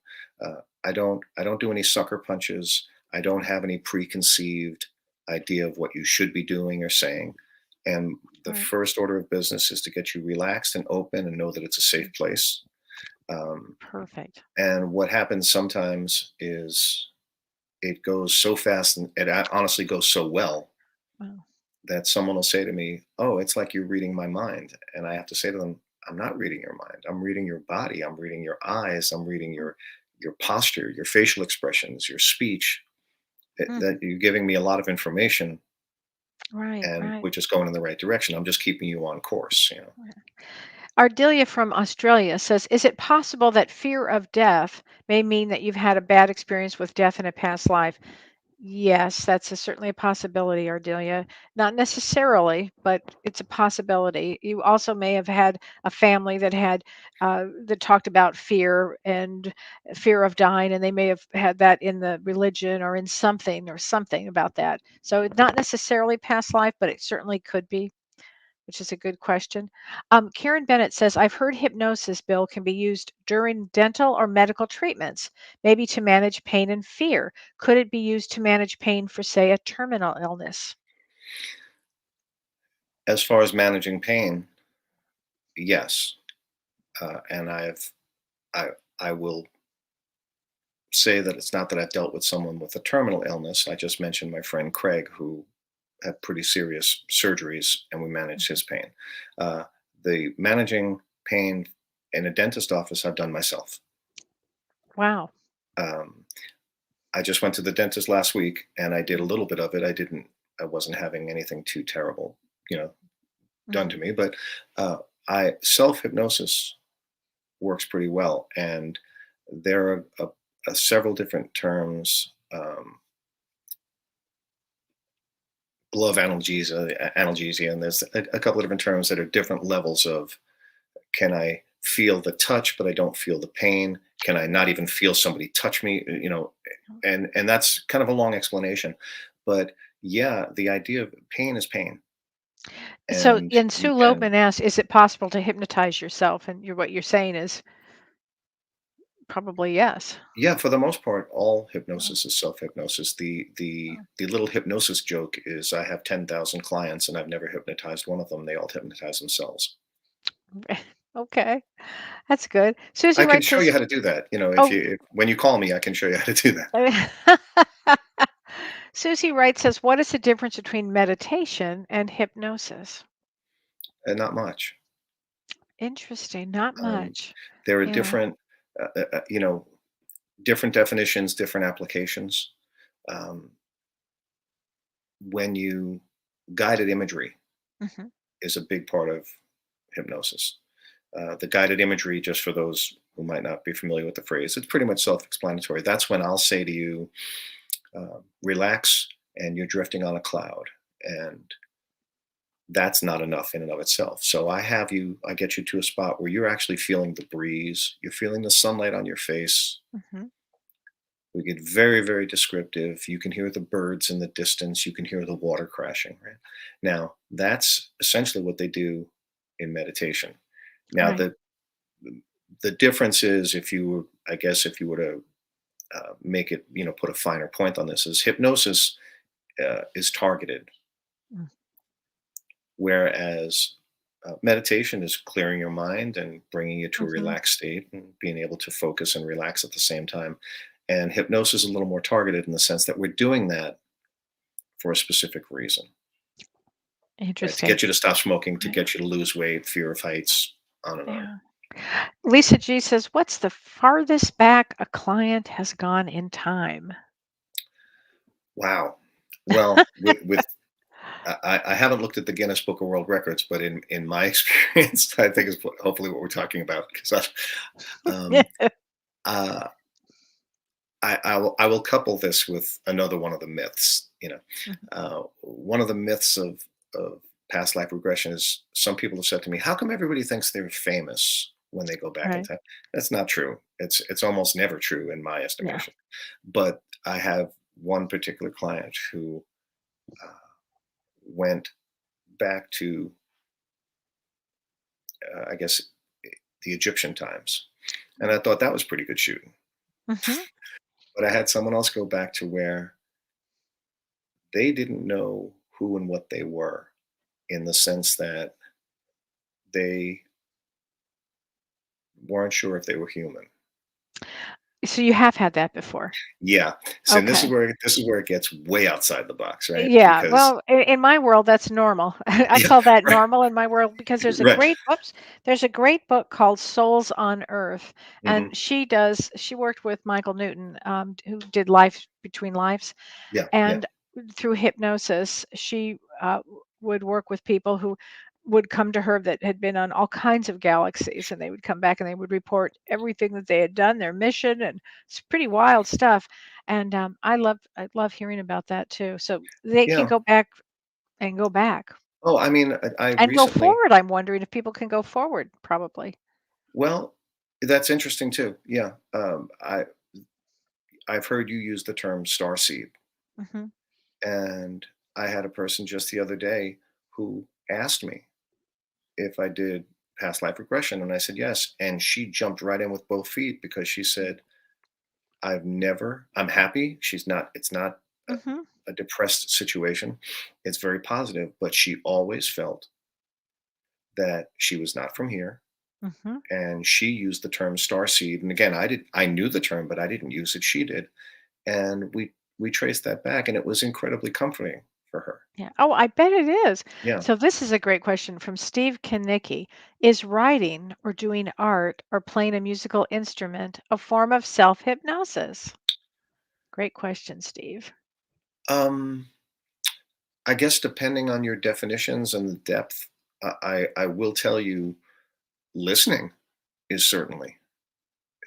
I don't do any sucker punches. I don't have any preconceived idea of what you should be doing or saying. And the Right. first order of business is to get you relaxed and open and know that it's a safe place. Um, Perfect. and what happens sometimes is it goes so fast, and it honestly goes so well Wow. that someone will say to me, "Oh, it's like you're reading my mind." And I have to say to them, "I'm not reading your mind. I'm reading your body. I'm reading your eyes. I'm reading your posture, your facial expressions, your speech. Mm. That you're giving me a lot of information, Right, and right. we're just going in the right direction. I'm just keeping you on course." You know. Right. Ardelia from Australia says, is it possible that fear of death may mean that you've had a bad experience with death in a past life? Yes, that's certainly a possibility, Ardelia. Not necessarily, but it's a possibility. You also may have had a family that that talked about fear and fear of dying, and they may have had that in the religion or something about that. So it's not necessarily past life, but it certainly could be, which is a good question. Karen Bennett says, I've heard hypnosis, Bill, can be used during dental or medical treatments, maybe to manage pain and fear. Could it be used to manage pain for, say, a terminal illness? As far as managing pain, yes, and I I will say that it's not that I've dealt with someone with a terminal illness. I just mentioned my friend Craig, who had pretty serious surgeries, and we managed Mhm. his pain. Uh, the managing pain in a dentist office, I've done myself. Wow. Um, I just went to the dentist last week, and I did a little bit of it. I wasn't having anything too terrible, you know, done Mhm. to me, but uh, I self hypnosis works pretty well, and there are several different terms. Love analgesia, and there's a couple of different terms that are different levels of, can I feel the touch but I don't feel the pain? Can I not even feel somebody touch me? You know, and that's kind of a long explanation, but yeah, the idea of pain is pain, So, and and you Sue can, Lopeman asks, is it possible to hypnotize yourself? And what you're saying is probably yes. yeah, for the most part, all Oh, hypnosis is self hypnosis. The the oh. the little hypnosis joke is I have 10,000 clients and I've never hypnotized one of them. They all hypnotize themselves. Okay, that's good. Susie I can writes show you says, how to do that. You know, oh, when you call me, I can show you how to do that. Susie Wright says, what is the difference between meditation and hypnosis? And not much. Interesting. Not Um, much. there are Yeah. different, different definitions, different applications. Um, when you guided imagery Hmm. is a big part of hypnosis. The guided imagery, just for those who might not be familiar with the phrase, it's pretty much self-explanatory. That's when I'll say to you, relax, and you're drifting on a cloud, and that's not enough in and of itself. So I get you to a spot where you're actually feeling the breeze, you're feeling the sunlight on your face. Hmm. We get very, very descriptive. You can hear the birds in the distance, you can hear the water crashing, right? Now, that's essentially what they do in meditation. Now, Right. the difference is, I guess, if you were to make it, put a finer point on this, is hypnosis is targeted, Mm. whereas meditation is clearing your mind and bringing you to a Mhm. relaxed state and being able to focus and relax at the same time. And hypnosis is a little more targeted in the sense that we're doing that for a specific reason, right? To Interesting. get you to stop smoking, to Right. get you to lose weight, fear of heights, on and on. Yeah. Lisa G says, what's the farthest back a client has gone in time? Wow. Well, with I haven't looked at the Guinness Book of World Records, but in my experience, I think is hopefully what we're talking about. Because um, Yeah. uh, I will couple this with another one of the myths. Mhm. One of the myths of past life regression is some people have said to me, "How come everybody thinks they're famous when they go back in Right. time?" That's not true. It's almost never true in my Yeah. estimation. But I have one particular client who uh, went back to, I guess, the Egyptian times, and I thought that was pretty good shooting. Hmm. But I had someone else go back to where they didn't know who and what they were, in the sense that they weren't sure if they were human. So you have had that before. Yeah. So this is Okay. where it gets way outside the box, right? Yeah, Because well, in my world, that's normal. I yeah, call that right, normal in my world because right. there's a great book called Souls on Earth, and Hmm. she worked with Michael Newton, who did Life Between Lives, Yeah, yeah, and through hypnosis, she would work with people who would come to her that had been on all kinds of galaxies, and they would come back and they would report everything that they had done, their mission, and it's pretty wild stuff. And I love hearing about that too. So they can yeah. go back and go back Oh, I mean, I and go recently. forward. I'm wondering if people can go forward. Probably. Well, that's interesting too. Yeah. I've heard you use the term star seed, Hmm. and I had a person just the other day who asked me if I did past life regression, and I said yes, and she jumped right in with both feet because she said, I'm happy. It's not a, Hmm. a depressed situation. It's very positive, but she always felt that she was not from here. Hmm. And she used the term star seed. And again, I knew the term, but I didn't use it. She did. And we traced that back, and it was incredibly comforting for her. Yeah. Oh, I bet it is. Yeah. So this is a great question from Steve Kanicki. Is writing or doing art or playing a musical instrument a form of self-hypnosis? Great question, Steve. Um, I guess depending on your definitions and the depth, I will tell you, listening is certainly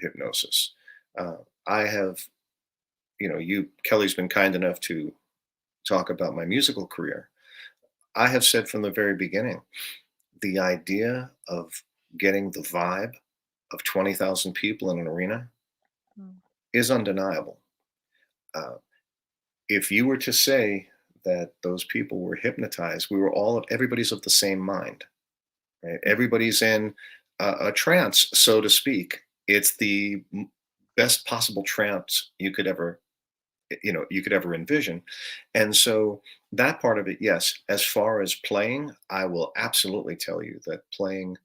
hypnosis. Uh, I have, Kelly's been kind enough to talk about my musical career. I have said from the very beginning, the idea of getting the vibe of 20,000 people in an arena Mm. is undeniable. Uh, if you were to say that those people were hypnotized, everybody's of the same mind, right? Everybody's in a trance, so to speak. It's the best possible trance you could ever envision. And so that part of it, yes. As far as playing, I will absolutely tell you that playing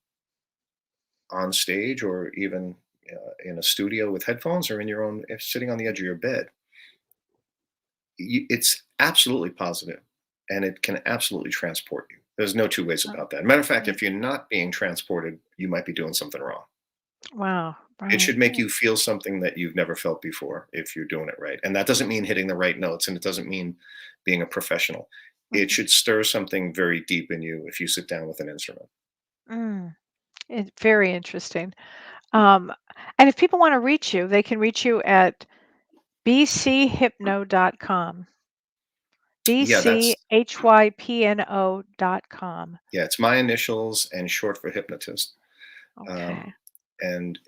on stage, or even in a studio with headphones, or in your own, if sitting on the edge of your bed, it's absolutely positive, and it can absolutely transport you. There's no two ways Oh, about that. Matter of fact, yeah. if you're not being transported, you might be doing something wrong. Wow. It Right. should make you feel something that you've never felt before if you're doing it right. And that doesn't mean hitting the right notes, and it doesn't mean being a professional. It Mhm. should stir something very deep in you if you sit down with an instrument. Mm. It's very interesting. Um, and if people want to reach you, they can reach you at bchypno.com. Yeah, bchypno.com. yeah, it's my initials and short for hypnotist. Um, Okay. and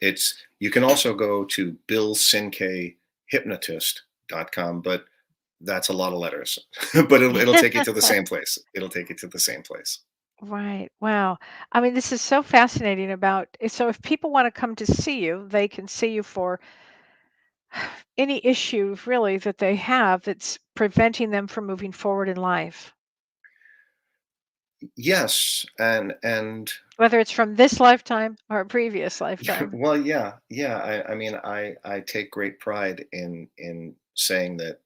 you can also go to Bill Cinque hypnotist.com, but that's a lot of letters. But it'll take you to the same place. It'll take you to the same place. Right. Wow. I mean, this is so fascinating so if people want to come to see you, they can see you for any issue really that they have that's preventing them from moving forward in life, Yes, and whether it's from this lifetime or a previous lifetime. well, yeah, yeah. I mean, I take great pride in saying that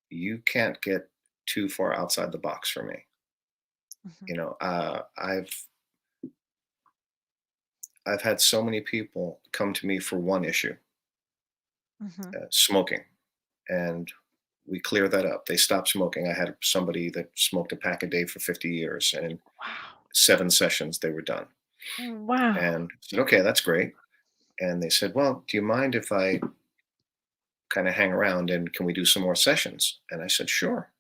you can't get too far outside the box for me. Mhm. I've had so many people come to me for one issue, Mhm. smoking, and we clear that up. They stop smoking. I had somebody that smoked a pack a day for 50 years, and in Wow. 7 sessions they were done. Wow. And I said, okay, that's great. And they said, well, do you mind if I kind of hang around, and can we do some more sessions? And I said, sure.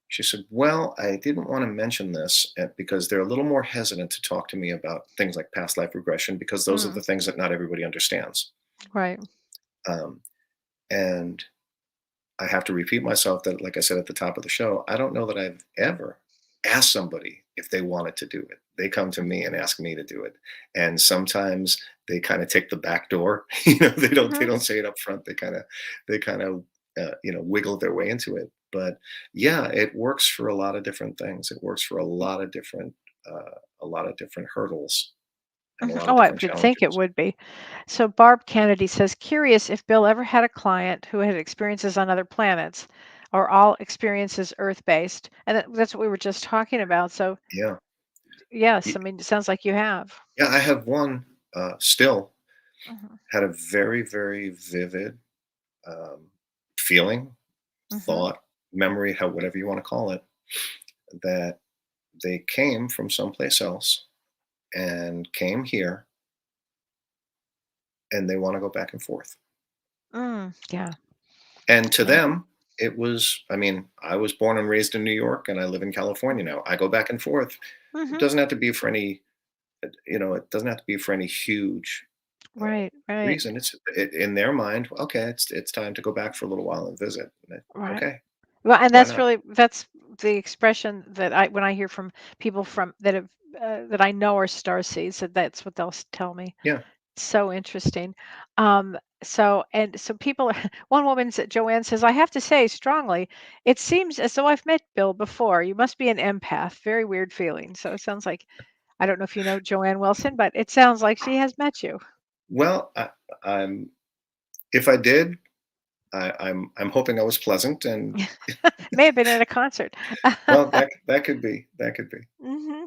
She said, well, I didn't want to mention this because they're a little more hesitant to talk to me about things like past life regression, because those are Mm, the things that not everybody understands. right. Um, and I have to repeat myself that, like I said at the top of the show, I don't know that I've ever asked somebody if they wanted to do it. They come to me and ask me to do it. And sometimes they kind of take the back door. They Hmm. don't say it up front. They kind of wiggle their way into it. But yeah, it works for a lot of different things. It works for a lot of different hurdles and a Mhm. lot of Oh, I different would think it challenges. would be. So Barb Kennedy says, curious if Bill ever had a client who had experiences on other planets, or all experiences Earth-based. And that's what we were just talking about. So Yeah. yes, Y- I mean, it sounds like you have. Yeah, I have one still Hmm. had a very, very vivid um, feeling, Hmm. thought, memory, how whatever you want to call it, that they came from someplace else and came here, and they want to go back and forth. Mm, yeah. And to Yeah. them, it was, I mean, I was born and raised in New York, and I live in California now. I go back and forth. It Hmm. doesn't have to be for any, it doesn't have to be for any huge uh, Right. Right. reason. In their mind. Okay, it's time to go back for a little while and visit. Right. Okay, Well, and why not? that's the expression that I when I hear from people from that have that I know are star seeds, that that's what they'll tell me. Yeah. So interesting. So people, one woman said, Joanne says, I have to say strongly, it seems as though I've met Bill before. You must be an empath. Very weird feeling. So it sounds like, I don't know if you know Joanne Wilson, but it sounds like she has met you. Well, I'm if I did, I'm hoping I was pleasant, and May have been at a concert. well, that could be, that could be. Hmm.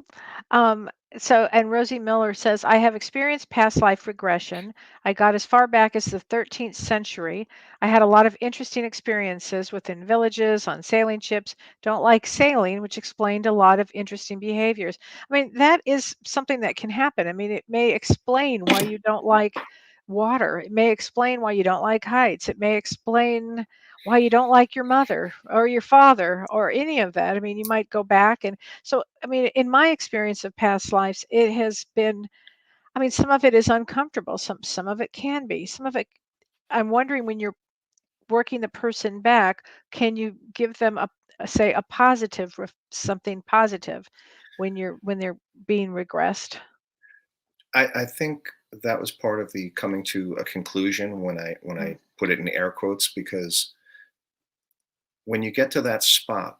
And Rosie Miller says, I have experienced past life regression. I got as far back as the 13th century. I had a lot of interesting experiences within villages, on sailing ships. Don't like sailing, which explained a lot of interesting behaviors. I mean, that is something that can happen. I mean, it may explain why you don't like water. It may explain why you don't like heights. It may explain why you don't like your mother or your father or any of that. I mean, you might go back and so, I mean, in my experience of past lives, it has been, I mean, some of it is uncomfortable. Some of it can be. Some of it, I'm wondering when you're working the person back, can you give them say a positive, something positive when they're being regressed? I think that was part of the coming to a conclusion when I put it in air quotes, because when you get to that spot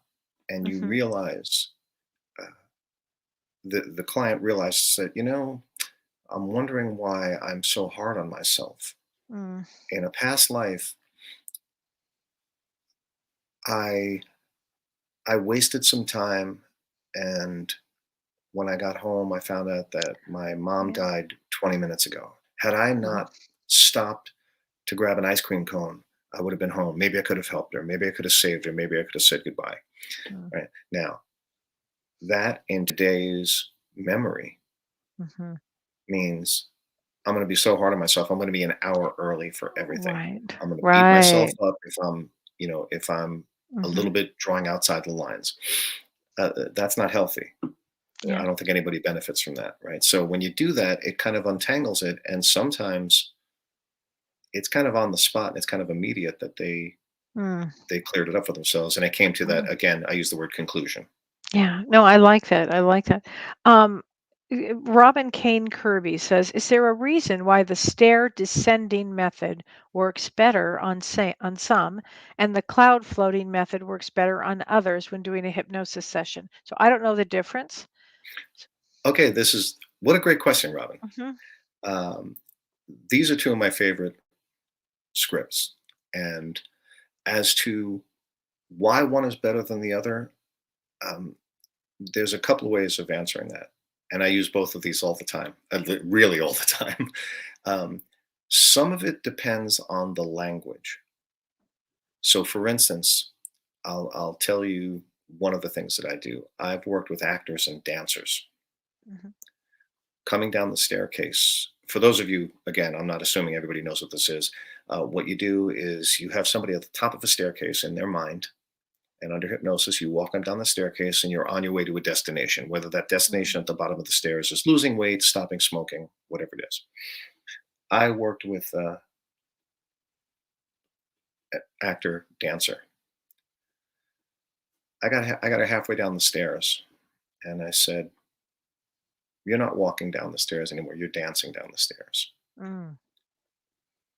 and you Mm-hmm. realize, uh, the client realizes that, I'm wondering why I'm so hard on myself. Mm, In a past life, I I wasted some time, and when I got home, I found out that my mom right. died 20 minutes ago. Had I Mm, not stopped to grab an ice cream cone, I would have been home. Maybe I could have helped her. Maybe I could have saved her. Maybe I could have said goodbye. mm, Right now, that in today's memory mhm. means I'm going to be so hard on myself. I'm going to be an hour early for everything. Right. I'm going to beat myself Right. up if I'm a little Hmm. bit drawing outside the lines. That's not healthy. I Yeah. don't think anybody benefits from that, right? So when you do that, it kind of untangles it, and sometimes it's kind of on the spot and it's kind of immediate that Mm. they cleared it up for themselves. And I came to that Mm. again. I use the word conclusion. Yeah, no, I like that. I like that. Um, Robin Kane Kirby says, "Is there a reason why the stair descending method works better on some, and the cloud floating method works better on others when doing a hypnosis session?" So I don't know the difference. Okay, this is what a great question, Robin. Hmm. Um, these are two of my favorite scripts, and as to why one is better than the other, um, there's a couple of ways of answering that, and I use both of these all the time, really all the time. Um, some of it depends on the language. So, for instance, I'll tell you one of the things that I do. I've worked with actors and dancers Hmm. coming down the staircase for those of you, again, I'm not assuming everybody knows what this is. What you do is you have somebody at the top of a staircase in their mind, and under hypnosis, you walk them down the staircase and you're on your way to a destination, whether that destination at the bottom of the stairs is losing weight, stopping smoking, whatever it is. I worked with actor, dancer. I got her halfway down the stairs, and I said, "You're not walking down the stairs anymore. You're dancing down the stairs. Mm.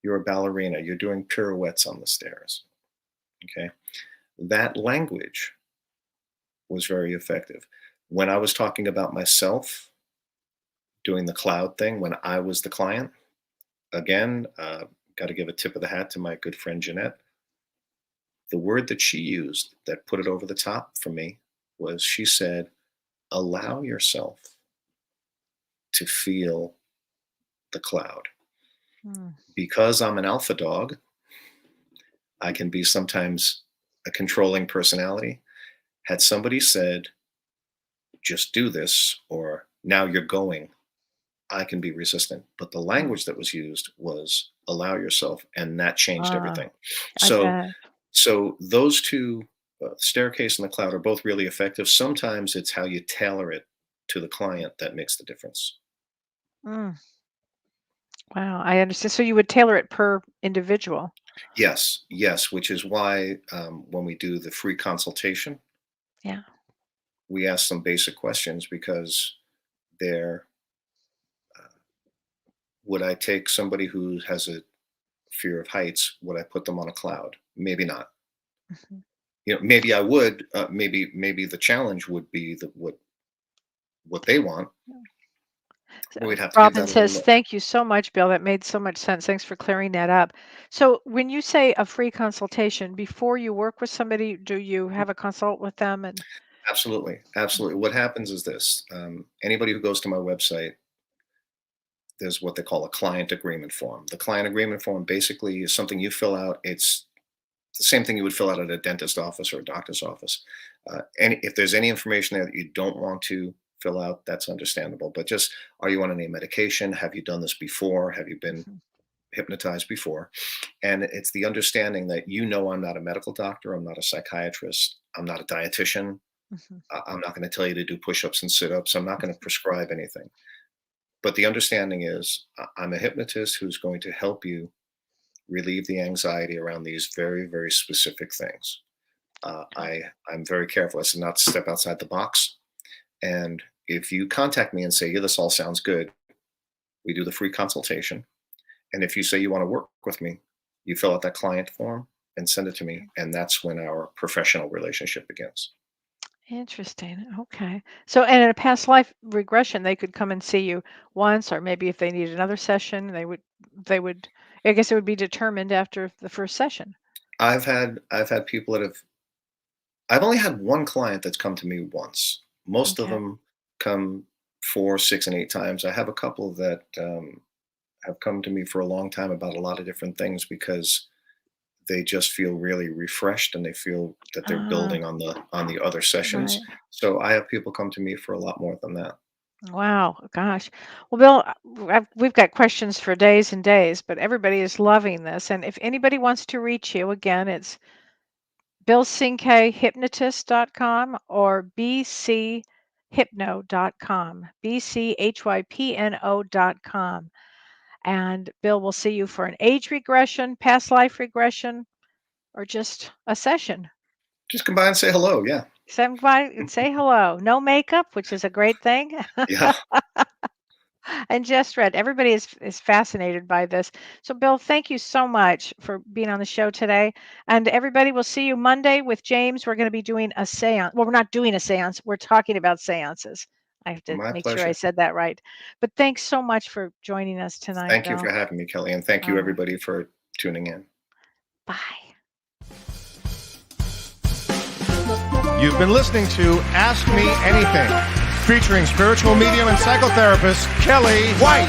You're a ballerina. You're doing pirouettes on the stairs." Okay, that language was very effective. When I was talking about myself doing the cloud thing, when I was the client, again, got to give a tip of the hat to my good friend Jeanette. The word that she used that put it over the top for me was, she said, "Allow yourself to feel the cloud." Mm. Because I'm an alpha dog, I can be sometimes a controlling personality. Had somebody said, "Just do this," or "Now you're going," I can be resistant. But the language that was used was "allow yourself," and that changed everything. I bet. So those two, staircase and the cloud, are both really effective. Sometimes it's how you tailor it to the client that makes the difference. Mm. Wow, I understand. So you would tailor it per individual. Yes, yes, which is why when we do the free consultation, Yeah. we ask some basic questions, because they're, would I take somebody who has a fear of heights, would I put them on a cloud? Maybe not. Mhm. Maybe I would. Maybe the challenge would be what they want. So We'd have to give Robin that a little says, look. "Thank you so much, Bill. That made so much sense. Thanks for clearing that up." So when you say a free consultation, before you work with somebody, do you have a consult with them? And Absolutely, absolutely. What happens is this: anybody who goes to my website, there's what they call a client agreement form. The client agreement form basically is something you fill out. It's the same thing you would fill out at a dentist office or a doctor's office. And if there's any information there that you don't want to fill out, that's understandable. But just, are you on any medication? Have you done this before? Have you been Mhm. hypnotized before? And it's the understanding that, I'm not a medical doctor. I'm not a psychiatrist. I'm not a dietitian. Mhm. I'm not going to tell you to do push-ups and sit-ups. I'm not going to prescribe anything. But the understanding is, I'm a hypnotist who's going to help you relieve the anxiety around these very, very specific things. I'm very careful as to not to step outside the box. And if you contact me and say, "Yeah, this all sounds good," we do the free consultation. And if you say you want to work with me, you fill out that client form and send it to me. And that's when our professional relationship begins. Interesting. Okay. So, and in a past life regression, they could come and see you once, or maybe if they need another session, they would, I guess it would be determined after the first session. I've had people that have, I've only had one client that's come to me once. Most of Okay. them come 4, 6, and 8 times. I have a couple that have come to me for a long time about a lot of different things, because they just feel really refreshed and they feel that they're Ah, building on the other sessions. right. So I have people come to me for a lot more than that. Wow. Gosh. Well, Bill, we've got questions for days and days, but everybody is loving this. And if anybody wants to reach you, again, it's BillCinqueHypnotist.com or BCHypno.com, BCHYPNO.com. And Bill will see you for an age regression, past life regression, or just a session. Just come by and say hello. Yeah. Come by and say hello. No makeup, which is a great thing. Yeah. And just read. Everybody is fascinated by this. So, Bill, thank you so much for being on the show today. And everybody, will see you Monday with James. We're going to be doing a seance. Well, we're not doing a seance. We're talking about seances. I have to My make sure I pleasure. said that right. But thanks so much for joining us tonight, Thank you Bill. for having me, Kelly. And thank you, All right. everybody, for tuning in. Bye. You've been listening to Ask Me Anything, featuring spiritual medium and psychotherapist Kellee White.